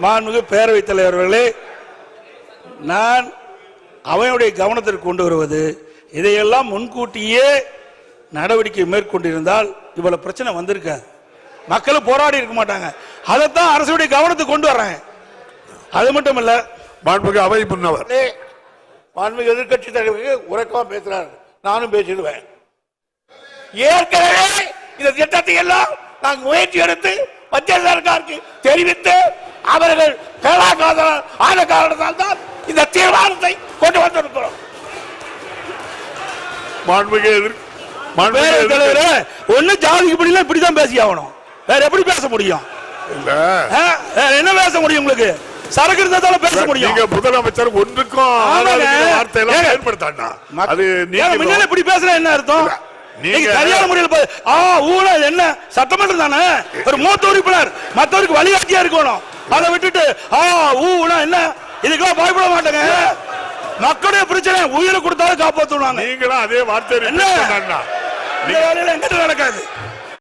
மாண்புமிகு பேரவைத் தலைவர் அவர்களே, நான் அவையுடைய கவனத்திற்கு கொண்டு வருவது, இதையெல்லாம் முன்கூட்டியே நடவடிக்கை மேற்கொண்டிருந்தால் இவ்வளவு பிரச்சனை வந்திருக்காது, மக்கள் போராடி இருக்க மாட்டாங்க. அதைத்தான் அரசுடைய கவனத்துக்கு கொண்டு வர்றாங்க. அது மட்டும் இல்ல, மாண்புமிகு அவை முன்னவர் மாண்புமிகு எதிர்கட்சி தலைவருக்கு உறக்கமா பேசுறாரு, நானும் பேசிடுவேன். ஏற்கனவே இந்த திட்டத்தை எல்லாம் நாங்கள் முயற்சி எடுத்து மத்திய சர்க்காருக்கு தெரிவித்து அவர்கள் ஆன காரணத்தால் தான் இந்த தீர்மானத்தை கொண்டு வந்திருக்கிறோம். ஒண்ணு ஜாதிக்கு படியில இப்படிதான் பேசி ஆகணும், வேற எப்படி பேச முடியும்? என்ன பேச முடியும்? உங்களுக்கு சரக்கு இருந்தாலும் பேச முடியும். நீங்க முதலமைச்சர் ஒன்றுக்கும் வார்த்தையெல்லாம் பயன்படுத்தாண்டா. அது நீங்க இப்படி பேசுற என்ன அர்த்தம்? நீங்க சரியான முறையில் ஊழல் என்ன சட்டமன்றம் தானே, ஒரு மூத்த உறுப்பினர் மற்றவருக்கு வழிகாட்டியா இருக்கணும். அதை விட்டுட்டு ஊனா என்ன, இதுக்கெல்லாம் பயப்பட மாட்டாங்க. மக்களுடைய பிரச்சனை உயிரை கொடுத்தாலும் காப்பாற்றுவாங்க. நீங்களும் அதே வார்த்தை என்ன வேலையில எங்கிட்ட நடக்காது.